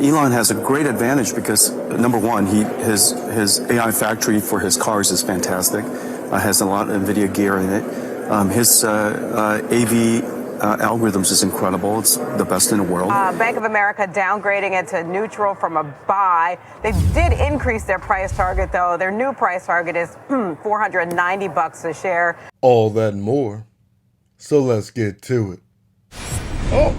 Elon has a great advantage because, number one, his AI factory for his cars is fantastic. Has a lot of NVIDIA gear in it. His AV algorithms is incredible. It's the best in the world. Bank of America downgrading it to neutral from a buy. They did increase their price target, though. Their new price target is $490 a share. All that and more. So let's get to it. Oh,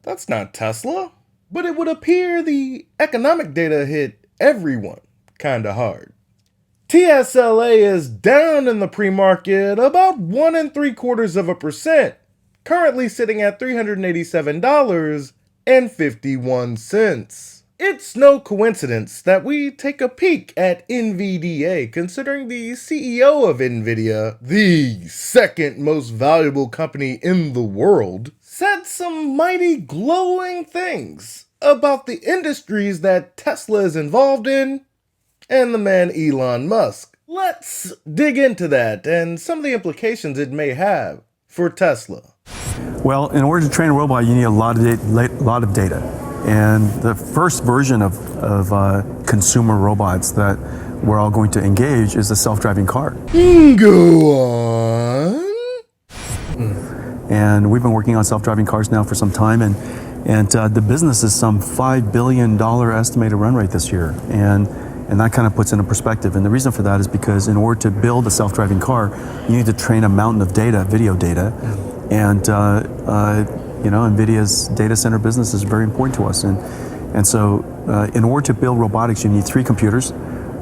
that's not Tesla. But it would appear the economic data hit everyone kinda hard. TSLA is down in the pre-market about 1 3/4%, currently sitting at $387.51. It's no coincidence that we take a peek at NVDA, considering the CEO of Nvidia, the second most valuable company in the world, said some mighty glowing things about the industries that Tesla is involved in and the man Elon Musk. Let's dig into that and some of the implications it may have for Tesla. Well, in order to train a robot, you need a lot of data. And the first version of consumer robots that we're all going to engage is the self-driving car. Go on. And we've been working on self-driving cars now for some time, and the business is some $5 billion estimated run rate this year. And that kind of puts it in perspective. And the reason for that is because in order to build a self-driving car, you need to train a mountain of data, video data. And NVIDIA's data center business is very important to us. And so in order to build robotics, you need 3 computers.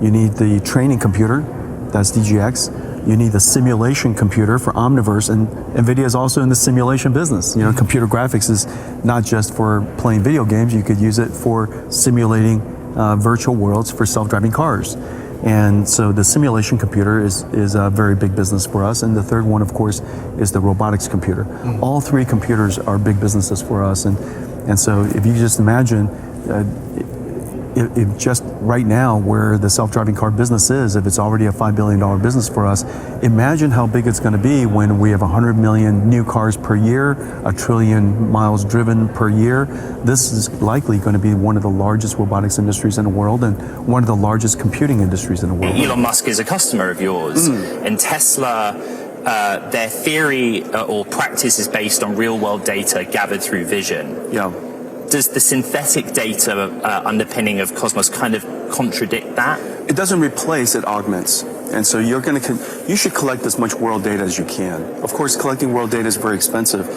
You need the training computer, that's DGX. You need the simulation computer for Omniverse, and NVIDIA is also in the simulation business. Computer graphics is not just for playing video games. You could use it for simulating virtual worlds for self-driving cars. And so the simulation computer is a very big business for us. And the third one, of course, is the robotics computer. All 3 computers are big businesses for us. And so if you just imagine, if just right now where the self-driving car business is, if it's already a $5 billion business for us, imagine how big it's going to be when we have 100 million new cars per year, 1 trillion miles driven per year. This is likely going to be one of the largest robotics industries in the world and one of the largest computing industries in the world. Elon Musk is a customer of yours, and Tesla, their theory or practice is based on real-world data gathered through vision. Yeah. Does the synthetic data underpinning of Cosmos kind of contradict that? It doesn't replace, it augments. And so you should collect as much world data as you can. Of course, collecting world data is very expensive.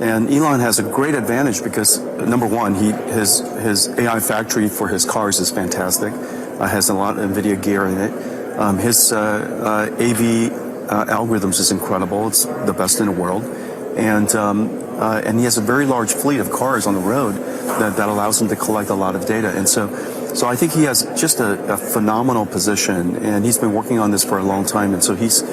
And Elon has a great advantage because, number one, his AI factory for his cars is fantastic. Has a lot of NVIDIA gear in it. His AV algorithms is incredible. It's the best in the world. And he has a very large fleet of cars on the road that allows him to collect a lot of data. And so I think he has just a phenomenal position, and he's been working on this for a long time. And so he's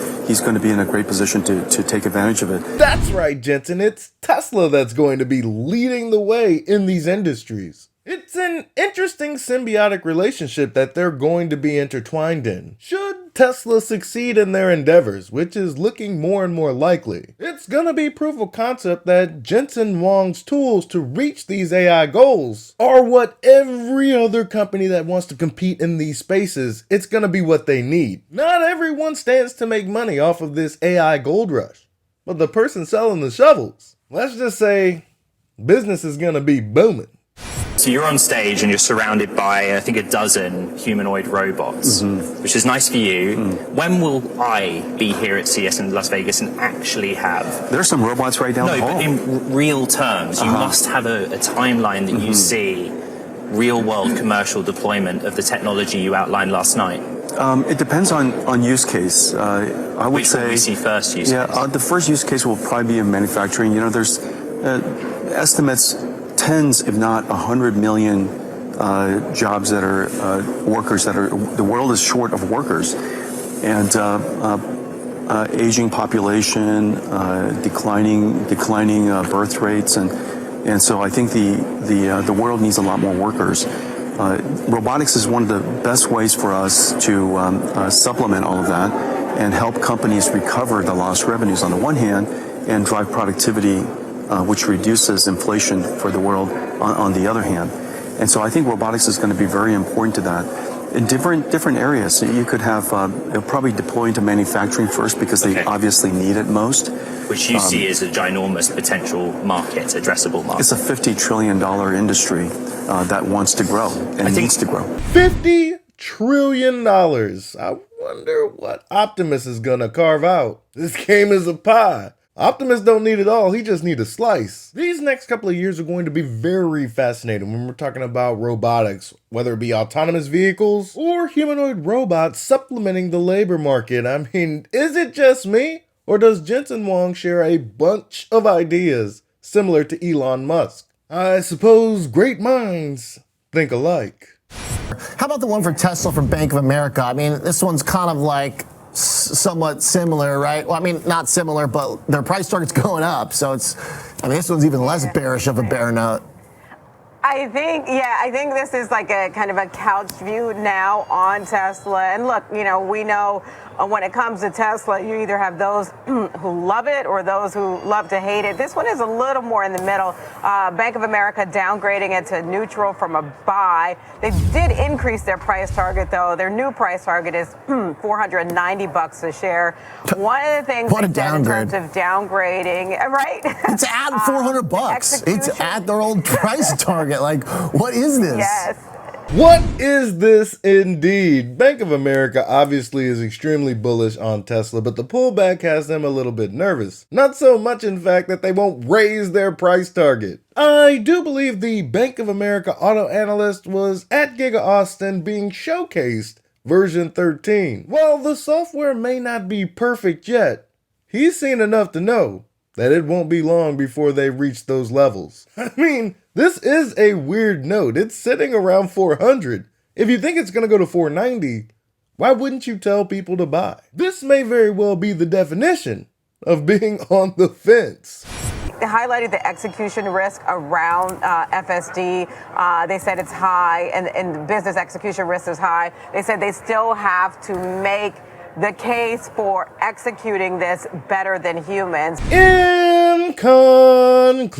going to be in a great position to take advantage of it. That's right, Jensen. It's Tesla that's going to be leading the way in these industries. It's an interesting symbiotic relationship that they're going to be intertwined in. Should Tesla succeed in their endeavors, which is looking more and more likely, it's gonna be proof of concept that Jensen Huang's tools to reach these AI goals are what every other company that wants to compete in these spaces, it's gonna be what they need. Not everyone stands to make money off of this AI gold rush, but the person selling the shovels, let's just say, business is gonna be booming. So you're on stage and you're surrounded by, I think, a dozen humanoid robots, which is nice for you. When will I be here at CES in Las Vegas and actually have... There's some robots right down the hall. No, but in real terms, you must have a timeline that you see real-world commercial deployment of the technology you outlined last night. It depends on use case. I would say... Which will we see first use case? The first use case will probably be in manufacturing. There's estimates... tens, if not 100 million jobs that are workers the world is short of workers, and aging population, declining birth rates, and so I think the world needs a lot more workers. Robotics is one of the best ways for us to supplement all of that and help companies recover the lost revenues on the one hand and drive productivity, which reduces inflation for the world on the other hand. And so I think robotics is going to be very important to that. In different areas, you could have they'll probably deploy into manufacturing first because they obviously need it most. Which you see as a ginormous potential market, addressable market. It's a $50 trillion industry that wants to grow and needs to grow. $50 trillion. I wonder what Optimus is gonna carve out. This game is a pie. Optimus don't need it all, he just needs a slice. These next couple of years are going to be very fascinating when we're talking about robotics, whether it be autonomous vehicles or humanoid robots supplementing the labor market. I mean, is it just me? Or does Jensen Huang share a bunch of ideas similar to Elon Musk? I suppose great minds think alike. How about the one for Tesla from Bank of America? I mean, this one's kind of like somewhat similar, right? Well, I mean, not similar, but their price target's going up. So I mean, this one's even less bearish of a bear note. I think this is like a kind of a couched view now on Tesla. And look, we know when it comes to Tesla, you either have those who love it or those who love to hate it. This one is a little more in the middle. Bank of America downgrading it to neutral from a buy. They did increase their price target, though. Their new price target is $490 a share. One of the things they said in terms of downgrading, right? It's at $400. It's at their old price target. Like, what is this? Yes. What is this indeed? Bank of America obviously is extremely bullish on Tesla, but the pullback has them a little bit nervous. Not so much, in fact, that they won't raise their price target. I do believe the Bank of America auto analyst was at Giga Austin being showcased version 13. While the software may not be perfect yet, he's seen enough to know that it won't be long before they reach those levels. I mean, this is a weird note. It's sitting around 400. If you think it's going to go to 490, why wouldn't you tell people to buy? This may very well be the definition of being on the fence. They highlighted the execution risk around FSD. They said it's high, and business execution risk is high. They said they still have to make the case for executing this better than humans. In conclusion,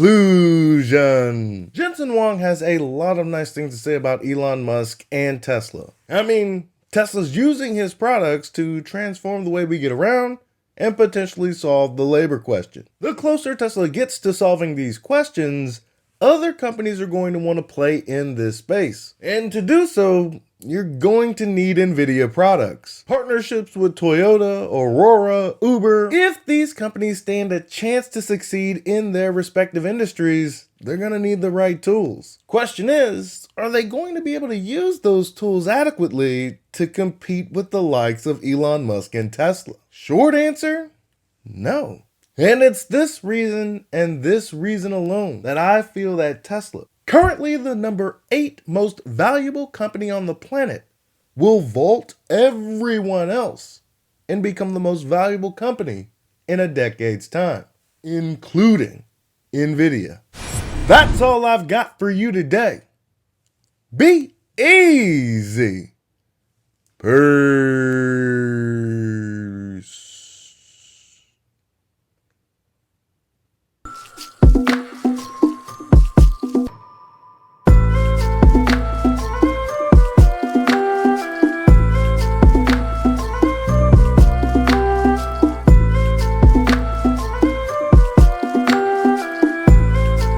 Jensen Huang has a lot of nice things to say about Elon Musk and Tesla. I mean, Tesla's using his products to transform the way we get around and potentially solve the labor question. The closer Tesla gets to solving these questions, other companies are going to want to play in this space. And to do so, you're going to need Nvidia products. Partnerships with Toyota, Aurora, Uber. If these companies stand a chance to succeed in their respective industries, they're going to need the right tools. Question is, are they going to be able to use those tools adequately to compete with the likes of Elon Musk and Tesla? Short answer, no. And it's this reason and this reason alone that I feel that Tesla, currently the number 8 most valuable company on the planet, will vault everyone else and become the most valuable company in a decade's time, including Nvidia. That's all I've got for you today. Be easy. Peace.